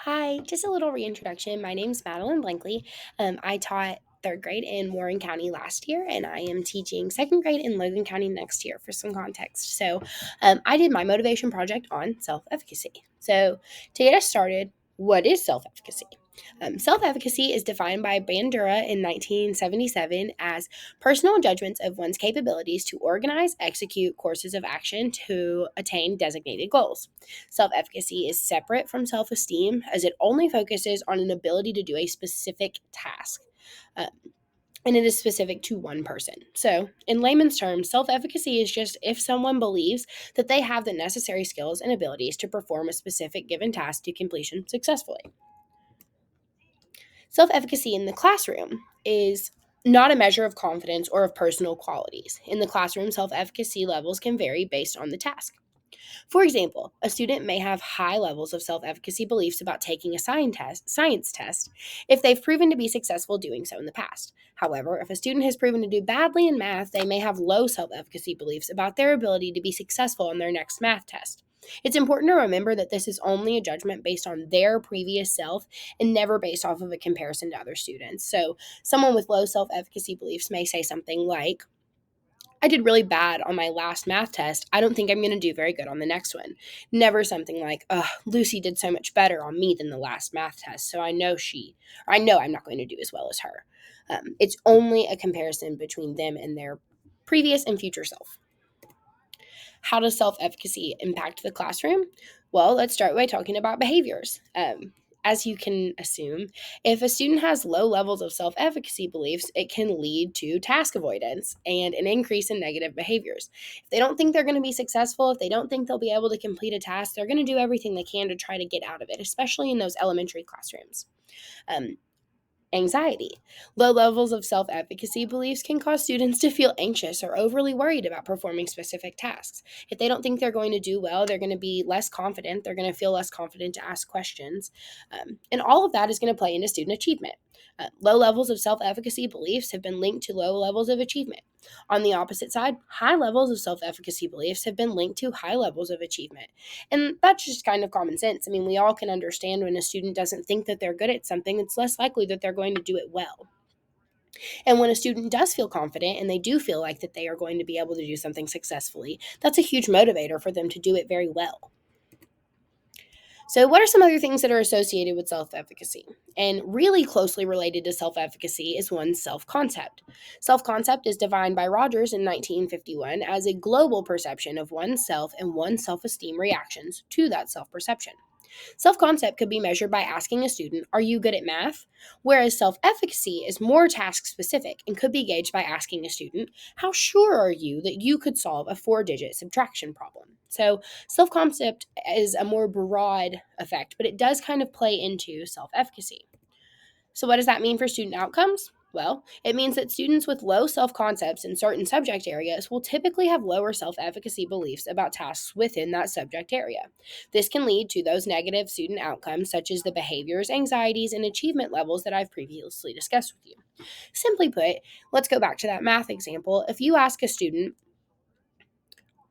Hi, just a little reintroduction. My name's Madeline Blankley. I taught third grade in Warren County last year, and I am teaching second grade in Logan County next year for some context. I did my motivation project on self efficacy. So, to get us started, what is self efficacy? Self efficacy is defined by Bandura in 1977 as personal judgments of one's capabilities to organize, execute courses of action to attain designated goals. Self efficacy is separate from self esteem as it only focuses on an ability to do a specific task. Uh, and it is specific to one person. So, in layman's terms, self efficacy is just if someone believes that they have the necessary skills and abilities to perform a specific given task to completion successfully. Self efficacy in the classroom is not a measure of confidence or of personal qualities. In the classroom, self efficacy levels can vary based on the task. For example, a student may have high levels of self efficacy beliefs about taking a science test if they've proven to be successful doing so in the past. However, if a student has proven to do badly in math, they may have low self efficacy beliefs about their ability to be successful on their next math test. It's important to remember that this is only a judgment based on their previous self and never based off of a comparison to other students. So, someone with low self efficacy beliefs may say something like, I did really bad on my last math test. I don't think I'm going to do very good on the next one. Never something like, Lucy did so much better on me than the last math test, so I know I'm not going to do as well as her. It's only a comparison between them and their previous and future self. How does self efficacy impact the classroom? Well, let's start by talking about behaviors. As you can assume, if a student has low levels of self efficacy beliefs, it can lead to task avoidance and an increase in negative behaviors. If they don't think they're going to be successful, if they don't think they'll be able to complete a task, they're going to do everything they can to try to get out of it, especially in those elementary classrooms. Um, Anxiety. Low levels of self efficacy beliefs can cause students to feel anxious or overly worried about performing specific tasks. If they don't think they're going to do well, they're going to be less confident. They're going to feel less confident to ask questions. And all of that is going to play into student achievement. Low levels of self efficacy beliefs have been linked to low levels of achievement. On the opposite side, high levels of self efficacy beliefs have been linked to high levels of achievement. And that's just kind of common sense. I mean, we all can understand when a student doesn't think that they're good at something, it's less likely that they're going to do it well. And when a student does feel confident and they do feel like that they are going to be able to do something successfully, that's a huge motivator for them to do it very well. So, what are some other things that are associated with self efficacy? And really closely related to self efficacy is one's self concept. Self concept is defined by Rogers in 1951 as a global perception of oneself and one's self esteem reactions to that self perception. Self concept could be measured by asking a student, are you good at math? Whereas self efficacy is more task specific and could be gauged by asking a student, how sure are you that you could solve a 4-digit subtraction problem? So, self concept is a more broad effect, but it does kind of play into self efficacy. So, what does that mean for student outcomes? Well, it means that students with low self concepts in certain subject areas will typically have lower self efficacy beliefs about tasks within that subject area. This can lead to those negative student outcomes, such as the behaviors, anxieties, and achievement levels that I've previously discussed with you. Simply put, let's go back to that math example. If you ask a student,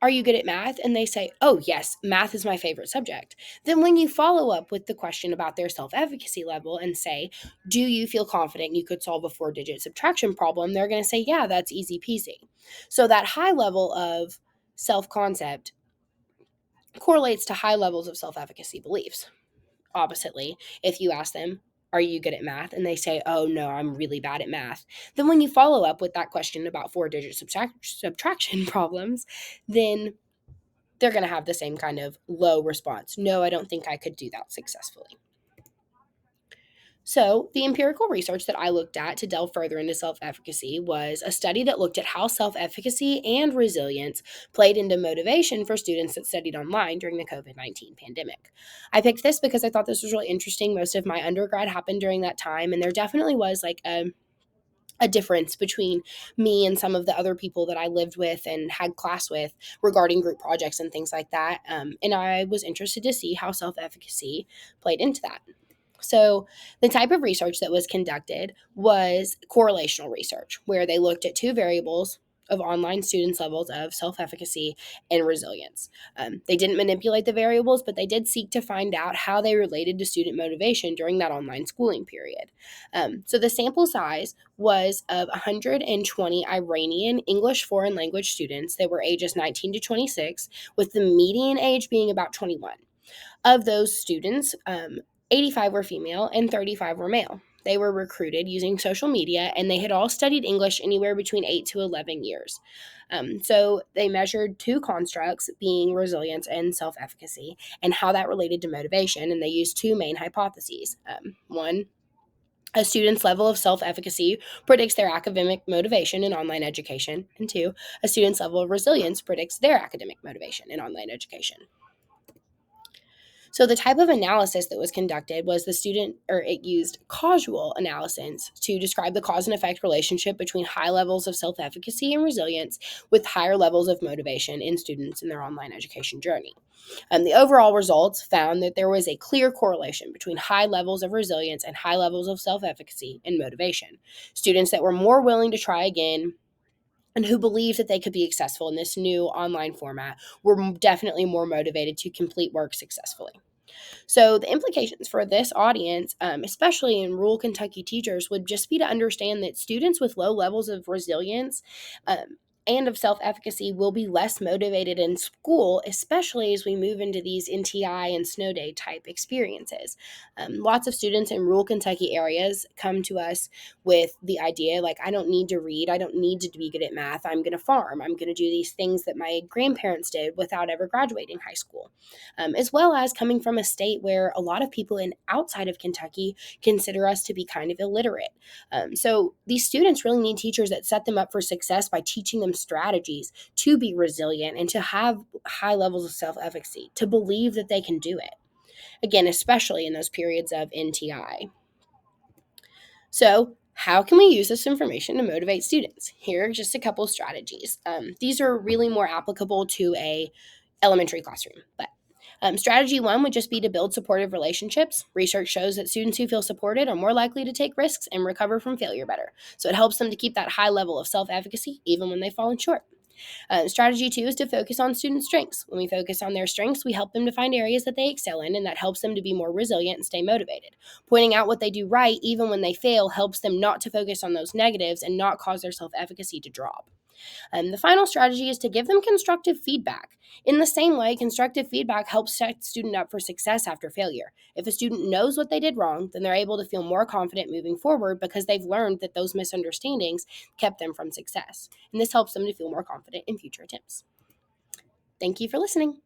are you good at math? And they say, oh, yes, math is my favorite subject. Then, when you follow up with the question about their self efficacy level and say, do you feel confident you could solve a 4-digit subtraction problem? They're going to say, yeah, that's easy peasy. So, that high level of self concept correlates to high levels of self efficacy beliefs. Oppositely, if you ask them, are you good at math? And they say, oh, no, I'm really bad at math. Then, when you follow up with that question about 4-digit subtraction problems, then they're going to have the same kind of low response. No, I don't think I could do that successfully. So, the empirical research that I looked at to delve further into self efficacy was a study that looked at how self efficacy and resilience played into motivation for students that studied online during the COVID-19 pandemic. I picked this because I thought this was really interesting. Most of my undergrad happened during that time, and there definitely was like a difference between me and some of the other people that I lived with and had class with regarding group projects and things like that. And I was interested to see how self efficacy played into that. So, the type of research that was conducted was correlational research, where they looked at two variables. of online students' levels of self efficacy and resilience. They didn't manipulate the variables, but they did seek to find out how they related to student motivation during that online schooling period. So the sample size was of 120 Iranian English foreign language students that were ages 19 to 26, with the median age being about 21. Of those students, 85 were female and 35 were male. They were recruited using social media, and they had all studied English anywhere between 8 to 11 years. So they measured two constructs, being resilience and self efficacy, and how that related to motivation. And they used two main hypotheses. One, a student's level of self efficacy predicts their academic motivation in online education. And two, a student's level of resilience predicts their academic motivation in online education. So the type of analysis that was conducted was it used causal analysis to describe the cause and effect relationship between high levels of self-efficacy and resilience with higher levels of motivation in students in their online education journey. The overall results found that there was a clear correlation between high levels of resilience and high levels of self-efficacy and motivation. Students that were more willing to try again and who believed that they could be successful in this new online format were definitely more motivated to complete work successfully. So, the implications for this audience, especially in rural Kentucky teachers, would just be to understand that students with low levels of resilience and of self efficacy will be less motivated in school, especially as we move into these NTI and snow day type experiences. Lots of students in rural Kentucky areas come to us with the idea like, I don't need to read, I don't need to be good at math, I'm going to farm, I'm going to do these things that my grandparents did without ever graduating high school. As well as coming from a state where a lot of people outside of Kentucky consider us to be kind of illiterate. So these students really need teachers that set them up for success by teaching them strategies to be resilient and to have high levels of self-efficacy, to believe that they can do it. Again, especially in those periods of NTI. So, how can we use this information to motivate students? Here are just a couple strategies. These are really more applicable to a elementary classroom, but strategy one would just be to build supportive relationships. Research shows that students who feel supported are more likely to take risks and recover from failure better. So it helps them to keep that high level of self efficacy even when they've fallen short. Strategy two is to focus on student strengths. When we focus on their strengths, we help them to find areas that they excel in, and that helps them to be more resilient and stay motivated. Pointing out what they do right, even when they fail, helps them not to focus on those negatives and not cause their self efficacy to drop. The final strategy is to give them constructive feedback. In the same way, constructive feedback helps set the student up for success after failure. If a student knows what they did wrong, then they're able to feel more confident moving forward because they've learned that those misunderstandings kept them from success. And this helps them to feel more confident in future attempts. Thank you for listening.